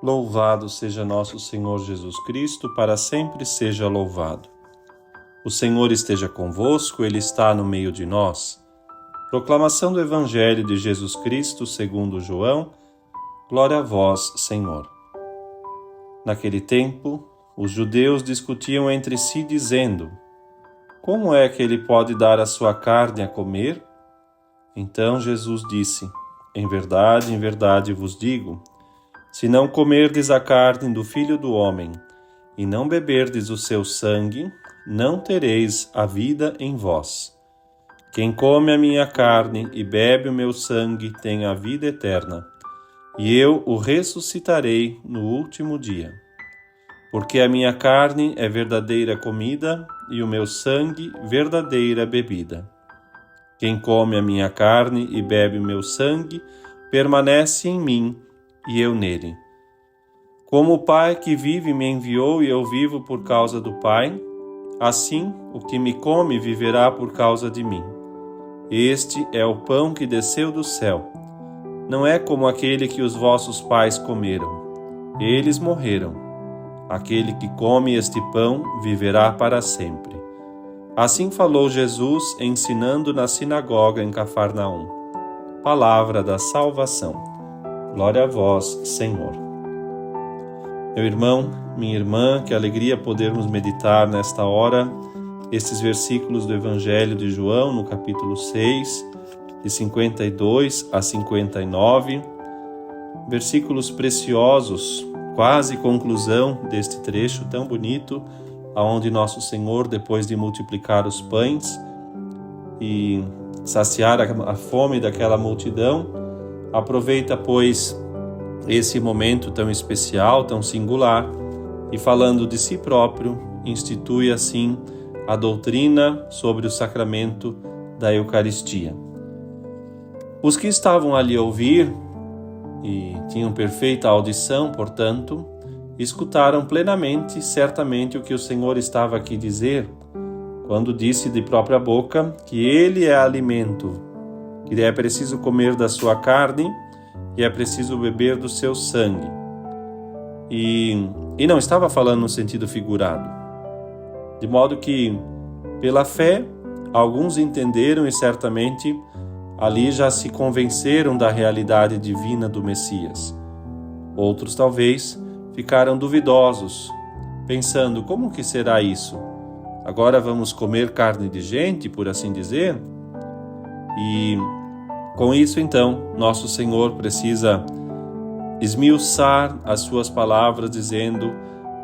Louvado seja nosso Senhor Jesus Cristo, para sempre seja louvado. O Senhor esteja convosco, Ele está no meio de nós. Proclamação do Evangelho de Jesus Cristo segundo João. Glória a vós, Senhor. Naquele tempo, os judeus discutiam entre si, dizendo: Como é que ele pode dar a sua carne a comer? Então Jesus disse: em verdade vos digo, se não comerdes a carne do Filho do Homem e não beberdes o seu sangue, não tereis a vida em vós. Quem come a minha carne e bebe o meu sangue tem a vida eterna, e eu o ressuscitarei no último dia. Porque a minha carne é verdadeira comida e o meu sangue verdadeira bebida. Quem come a minha carne e bebe o meu sangue permanece em mim e eu nele. Como o Pai que vive me enviou e eu vivo por causa do Pai, assim o que me come viverá por causa de mim. Este é o pão que desceu do céu. Não é como aquele que os vossos pais comeram. Eles morreram. Aquele que come este pão viverá para sempre. Assim falou Jesus, ensinando na sinagoga em Cafarnaum. Palavra da salvação. Glória a vós, Senhor. Meu irmão, minha irmã, que alegria podermos meditar nesta hora estes versículos do Evangelho de João, no capítulo 6, de 52 a 59. Versículos preciosos, quase conclusão deste trecho tão bonito, aonde nosso Senhor, depois de multiplicar os pães e saciar a fome daquela multidão, aproveita, pois, esse momento tão especial, tão singular, e falando de si próprio, institui assim a doutrina sobre o sacramento da Eucaristia. Os que estavam ali a ouvir, e tinham perfeita audição, portanto, escutaram plenamente, certamente, o que o Senhor estava aqui a dizer, quando disse de própria boca que Ele é alimento, que é preciso comer da sua carne e é preciso beber do seu sangue. E não estava falando no sentido figurado. De modo que, pela fé, alguns entenderam e certamente ali já se convenceram da realidade divina do Messias. Outros, talvez, ficaram duvidosos, pensando: como que será isso? Agora vamos comer carne de gente, por assim dizer? E com isso, então, nosso Senhor precisa esmiuçar as suas palavras, dizendo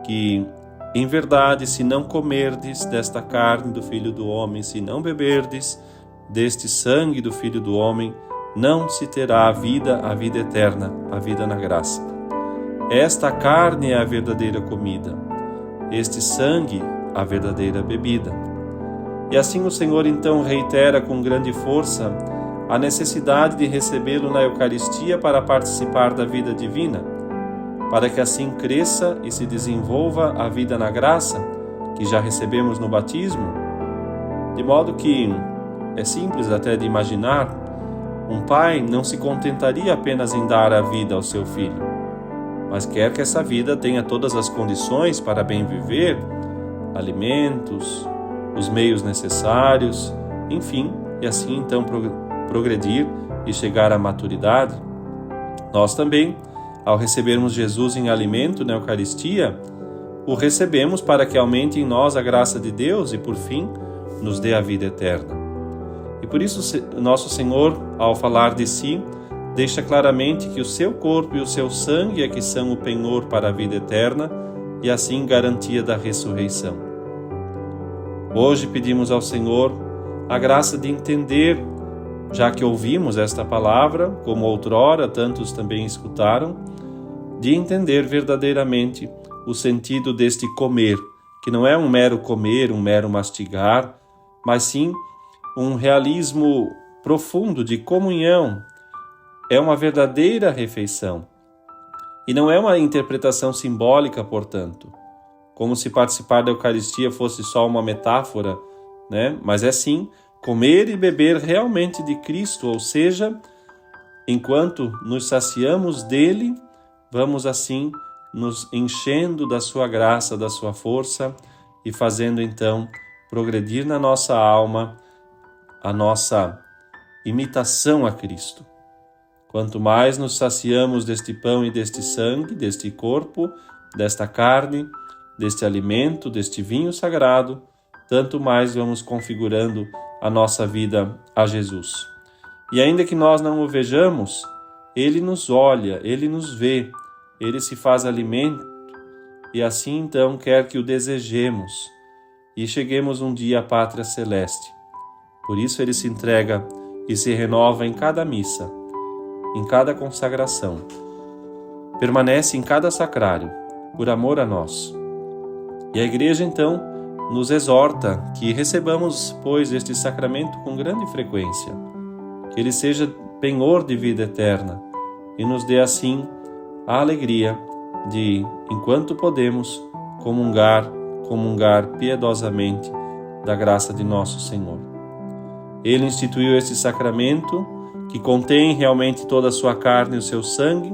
que, em verdade, se não comerdes desta carne do Filho do Homem, se não beberdes deste sangue do Filho do Homem, não se terá a vida eterna, a vida na graça. Esta carne é a verdadeira comida, este sangue a verdadeira bebida. E assim o Senhor então reitera com grande força a necessidade de recebê-lo na Eucaristia para participar da vida divina, para que assim cresça e se desenvolva a vida na graça que já recebemos no batismo, de modo que é simples até de imaginar, um pai não se contentaria apenas em dar a vida ao seu filho, mas quer que essa vida tenha todas as condições para bem viver, alimentos, os meios necessários, enfim, e assim então progredir e chegar à maturidade. Nós também, ao recebermos Jesus em alimento na Eucaristia, o recebemos para que aumente em nós a graça de Deus e, por fim, nos dê a vida eterna. E por isso nosso Senhor, ao falar de si, deixa claramente que o seu corpo e o seu sangue é que são o penhor para a vida eterna e assim garantia da ressurreição. Hoje pedimos ao Senhor a graça de entender, já que ouvimos esta palavra, como outrora tantos também escutaram, de entender verdadeiramente o sentido deste comer, que não é um mero comer, um mero mastigar, mas sim um realismo profundo de comunhão. É uma verdadeira refeição. E não é uma interpretação simbólica, portanto, como se participar da Eucaristia fosse só uma metáfora, né? Mas é sim comer e beber realmente de Cristo, ou seja, enquanto nos saciamos dele, vamos assim nos enchendo da sua graça, da sua força e fazendo então progredir na nossa alma a nossa imitação a Cristo. Quanto mais nos saciamos deste pão e deste sangue, deste corpo, desta carne, deste alimento, deste vinho sagrado, tanto mais vamos configurando a nossa vida a Jesus. E ainda que nós não o vejamos, Ele nos olha, Ele nos vê, Ele se faz alimento e assim então quer que o desejemos e cheguemos um dia à pátria celeste. Por isso Ele se entrega e se renova em cada missa, em cada consagração. Permanece em cada sacrário, por amor a nós. E a Igreja, então, nos exorta que recebamos, pois, este sacramento com grande frequência, que ele seja penhor de vida eterna e nos dê, assim, a alegria de, enquanto podemos, comungar piedosamente da graça de nosso Senhor. Ele instituiu este sacramento que contém realmente toda a sua carne e o seu sangue,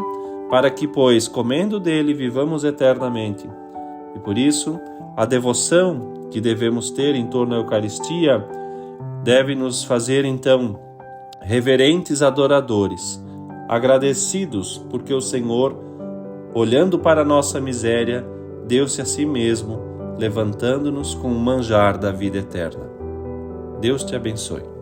para que, pois, comendo dele, vivamos eternamente. E por isso, a devoção que devemos ter em torno à Eucaristia deve nos fazer, então, reverentes adoradores, agradecidos porque o Senhor, olhando para a nossa miséria, deu-se a si mesmo, levantando-nos com o manjar da vida eterna. Deus te abençoe.